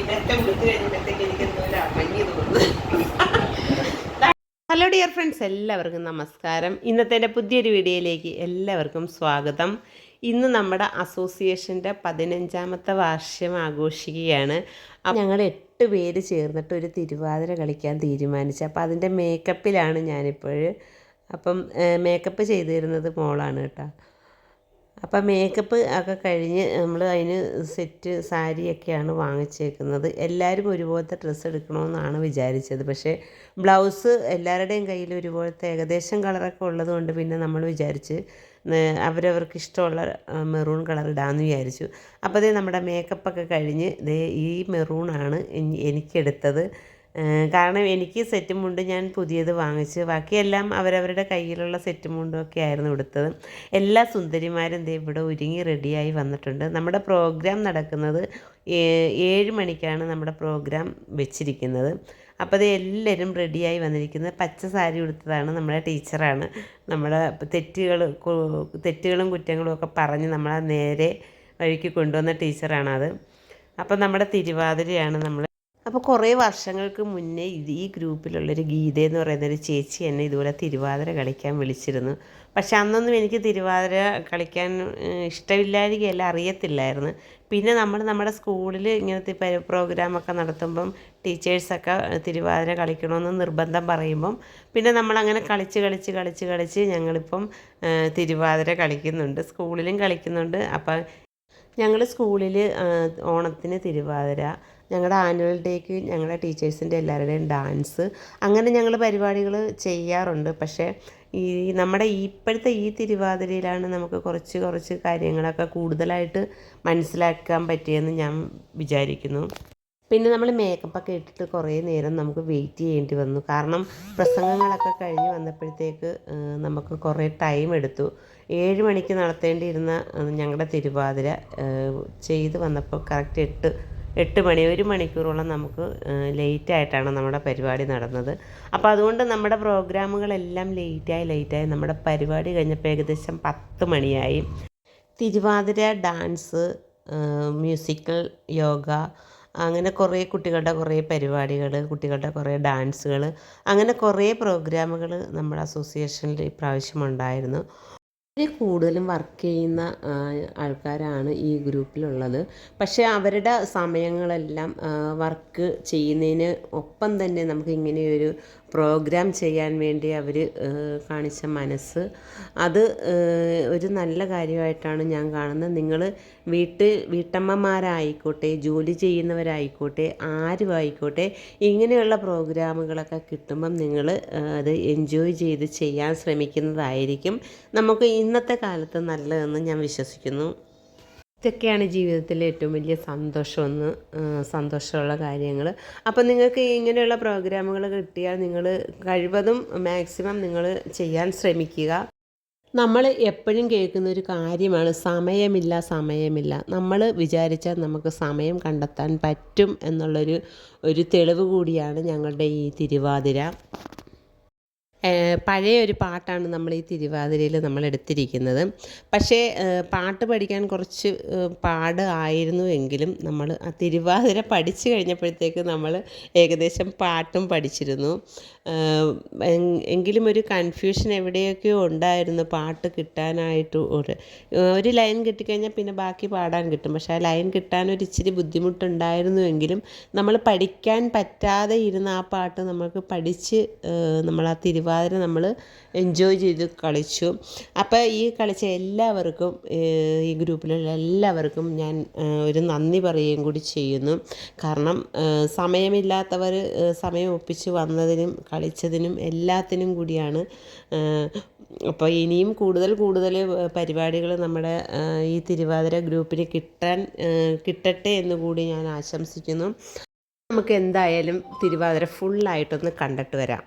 Hello dear friends, എല്ലാവർക്കും നമസ്കാരം. ഇന്നത്തെ എൻ്റെ പുതിയൊരു വീഡിയോയിലേക്ക് എല്ലാവർക്കും സ്വാഗതം. ഇന്ന് നമ്മുടെ അസോസിയേഷൻ്റെ 15ാമത്തെ വാർഷികം ആഘോഷിക്കുകയാണ്. ഞങ്ങൾ 8 പേര് ചേർന്നിട്ട് ഒരു തിരുവാതിര കളിക്കാൻ തീരുമാനിച്ചു. അപ്പോൾ അതിൻ്റെ മേക്കപ്പിലാണ് ഞാനിപ്പോൾ. അപ്പം മേക്കപ്പ് ചെയ്തു തരുന്നത് മോളാണ് കേട്ടോ. അപ്പം മേക്കപ്പ് ഒക്കെ കഴിഞ്ഞ് നമ്മൾ അതിന് സെറ്റ് സാരിയൊക്കെയാണ് വാങ്ങിച്ചേക്കുന്നത്. എല്ലാവരും ഒരുപോലത്തെ ഡ്രസ്സ് എടുക്കണമെന്നാണ് വിചാരിച്ചത്. പക്ഷേ ബ്ലൗസ് എല്ലാവരുടെയും കയ്യിൽ ഒരുപോലത്തെ ഏകദേശം കളറൊക്കെ ഉള്ളത് കൊണ്ട് പിന്നെ നമ്മൾ വിചാരിച്ച് അവരവർക്ക് ഇഷ്ടമുള്ള മെറൂൺ കളർ ഇടാമെന്ന് വിചാരിച്ചു. അപ്പോൾ അതേ നമ്മുടെ മേക്കപ്പൊക്കെ കഴിഞ്ഞ് ഈ മെറൂണാണ് എനിക്കെടുത്തത്. കാരണം എനിക്ക് സെറ്റും മുണ്ട് ഞാൻ പുതിയത് വാങ്ങിച്ച്, ബാക്കിയെല്ലാം അവരവരുടെ കയ്യിലുള്ള സെറ്റും മുണ്ടും ഒക്കെ ആയിരുന്നു എടുത്തത്. എല്ലാ സുന്ദരിമാരും ഇവിടെ ഒരുങ്ങി റെഡിയായി വന്നിട്ടുണ്ട്. നമ്മുടെ പ്രോഗ്രാം നടക്കുന്നത് 7 മണിക്കാണ് നമ്മുടെ പ്രോഗ്രാം വെച്ചിരിക്കുന്നത്. അപ്പോൾ എല്ലാവരും റെഡിയായി വന്നിരിക്കുന്നത്. പച്ച സാരി ഉടുത്തതാണ് നമ്മുടെ ടീച്ചറാണ്. നമ്മുടെ തെറ്റുകളും കുറ്റങ്ങളും ഒക്കെ പറഞ്ഞ് നമ്മളെ നേരെ വഴിക്ക് കൊണ്ടുവന്ന ടീച്ചറാണത്. അപ്പോൾ നമ്മുടെ തിരുവാതിരയാണ് നമ്മൾ. അപ്പോൾ കുറേ വർഷങ്ങൾക്ക് മുന്നേ ഈ ഗ്രൂപ്പിലുള്ളൊരു ഗീത എന്ന് പറയുന്നൊരു ചേച്ചി എന്നെ ഇതുപോലെ തിരുവാതിര കളിക്കാൻ വിളിച്ചിരുന്നു. പക്ഷെ അന്നൊന്നും എനിക്ക് തിരുവാതിര കളിക്കാൻ ഇഷ്ടമില്ലായിരിക്കുകയല്ല, അറിയത്തില്ലായിരുന്നു. പിന്നെ നമ്മുടെ സ്കൂളിൽ ഇങ്ങനത്തെ പ്രോഗ്രാമൊക്കെ നടത്തുമ്പം ടീച്ചേഴ്സൊക്കെ തിരുവാതിര കളിക്കണമെന്ന് നിർബന്ധം പറയുമ്പം പിന്നെ നമ്മളങ്ങനെ കളിച്ച് ഞങ്ങളിപ്പം തിരുവാതിര കളിക്കുന്നുണ്ട്. സ്കൂളിലും കളിക്കുന്നുണ്ട്. അപ്പം ഞങ്ങൾ സ്കൂളിൽ ഓണത്തിന് തിരുവാതിര, ഞങ്ങളുടെ ആനുവൽ ഡേക്ക് ഞങ്ങളുടെ ടീച്ചേഴ്സിൻ്റെ എല്ലാവരുടെയും ഡാൻസ്, അങ്ങനെ ഞങ്ങൾ പരിപാടികൾ ചെയ്യാറുണ്ട്. പക്ഷേ നമ്മുടെ ഇപ്പോഴത്തെ ഈ തിരുവാതിരയിലാണ് നമുക്ക് കുറച്ച് കാര്യങ്ങളൊക്കെ കൂടുതലായിട്ട് മനസ്സിലാക്കാൻ പറ്റിയെന്ന് ഞാൻ വിചാരിക്കുന്നു. പിന്നെ നമ്മൾ മേക്കപ്പൊക്കെ ഇട്ടിട്ട് കുറേ നേരം നമുക്ക് വെയിറ്റ് ചെയ്യേണ്ടി വന്നു. കാരണം പ്രസംഗങ്ങളൊക്കെ കഴിഞ്ഞ് വന്നപ്പോഴത്തേക്ക് നമുക്ക് കുറേ ടൈം എടുത്തു. 7 മണിക്ക് നടത്തേണ്ടിയിരുന്ന ഞങ്ങളുടെ തിരുവാതിര ചെയ്ത് വന്നപ്പോൾ കറക്റ്റ് 8 മണി, 1 മണിക്കൂറോളം നമുക്ക് ലേറ്റായിട്ടാണ് നമ്മുടെ പരിപാടി നടന്നത്. അപ്പോൾ അതുകൊണ്ട് നമ്മുടെ പ്രോഗ്രാമുകളെല്ലാം ലേറ്റായി നമ്മുടെ പരിപാടി കഴിഞ്ഞപ്പോൾ ഏകദേശം 10 മണിയായി. തിരുവാതിര, ഡാൻസ്, മ്യൂസിക്കൽ, യോഗ, അങ്ങനെ കുറേ കുട്ടികളുടെ കുറേ പരിപാടികൾ, കുട്ടികളുടെ കുറേ ഡാൻസുകൾ, അങ്ങനെ കുറേ പ്രോഗ്രാമുകൾ നമ്മുടെ അസോസിയേഷനിൽ ഇപ്രാവശ്യം ഉണ്ടായിരുന്നു. കൂടുതലും വർക്ക് ചെയ്യുന്ന ആൾക്കാരാണ് ഈ ഗ്രൂപ്പിലുള്ളത്. പക്ഷേ അവരുടെ സമയങ്ങളെല്ലാം വർക്ക് ചെയ്യുന്നതിന് ഒപ്പം തന്നെ നമുക്ക് ഇങ്ങനെയൊരു പ്രോഗ്രാം ചെയ്യാൻ വേണ്ടി അവർ കാണിച്ച മനസ്സ്, അത് ഒരു നല്ല കാര്യമായിട്ടാണ് ഞാൻ കാണുന്നത്. നിങ്ങൾ വീട്ടമ്മമാരായിക്കോട്ടെ, ജോലി ചെയ്യുന്നവരായിക്കോട്ടെ, ആരും ആയിക്കോട്ടെ, ഇങ്ങനെയുള്ള പ്രോഗ്രാമുകളൊക്കെ കിട്ടുമ്പം നിങ്ങൾ അത് എൻജോയ് ചെയ്ത് ചെയ്യാൻ ശ്രമിക്കുന്നതായിരിക്കും നമുക്ക് ഇന്നത്തെ കാലത്ത് നല്ലതെന്ന് ഞാൻ വിശ്വസിക്കുന്നു. ഇതൊക്കെയാണ് ജീവിതത്തിലെ ഏറ്റവും വലിയ സന്തോഷമുള്ള കാര്യങ്ങൾ. അപ്പം നിങ്ങൾക്ക് ഇങ്ങനെയുള്ള പ്രോഗ്രാമുകൾ കിട്ടിയാൽ നിങ്ങൾ കഴിവതും മാക്സിമം നിങ്ങൾ ചെയ്യാൻ ശ്രമിക്കുക. നമ്മൾ എപ്പോഴും കേൾക്കുന്ന ഒരു കാര്യമാണ് സമയമില്ല. നമ്മൾ വിചാരിച്ചാൽ നമുക്ക് സമയം കണ്ടെത്താൻ പറ്റും എന്നുള്ളൊരു തെളിവ് കൂടിയാണ് ഞങ്ങളുടെ ഈ തിരുവാതിര. പഴയ ഒരു പാട്ടാണ് നമ്മൾ ഈ തിരുവാതിരയിൽ നമ്മൾ എടുത്തിരിക്കുന്നത്. പക്ഷേ പാട്ട് പഠിക്കാൻ കുറച്ച് പാട് ആയിരുന്നു എങ്കിലും നമ്മൾ ആ തിരുവാതിര പഠിച്ചു കഴിഞ്ഞപ്പോഴത്തേക്ക് നമ്മൾ ഏകദേശം പാട്ടും പഠിച്ചിരുന്നു. എങ്കിലും ഒരു കൺഫ്യൂഷൻ എവിടെയൊക്കെയോ ഉണ്ടായിരുന്നു പാട്ട് കിട്ടാനായിട്ട്. ഒരു ലൈൻ കിട്ടിക്കഴിഞ്ഞാൽ പിന്നെ ബാക്കി പാടാൻ കിട്ടും. പക്ഷേ ആ ലൈൻ കിട്ടാനൊരു ഇച്ചിരി ബുദ്ധിമുട്ടുണ്ടായിരുന്നുവെങ്കിലും നമ്മൾ പഠിക്കാൻ പറ്റാതെ ഇരുന്ന ആ പാട്ട് നമുക്ക് പഠിച്ച് നമ്മൾ ആ തിരുവാതിര നമ്മൾ എൻജോയ് ചെയ്ത് കളിച്ചു. അപ്പോൾ ഈ കളിച്ച എല്ലാവർക്കും, ഈ ഗ്രൂപ്പിലുള്ള എല്ലാവർക്കും ഞാൻ ഒരു നന്ദി പറയുകയും കൂടി ചെയ്യുന്നു. കാരണം സമയമില്ലാത്തവർ സമയം ഒപ്പിച്ച് വന്നതിനും കളിച്ചതിനും എല്ലാത്തിനും കൂടിയാണ്. അപ്പോൾ ഇനിയും കൂടുതൽ പരിപാടികൾ നമ്മുടെ ഈ തിരുവാതിര ഗ്രൂപ്പിന് കിട്ടട്ടെ എന്നുകൂടി ഞാൻ ആശംസിക്കുന്നു. നമുക്ക് എന്തായാലും തിരുവാതിര ഫുള്ളായിട്ടൊന്ന് കണ്ടിട്ട് വരാം.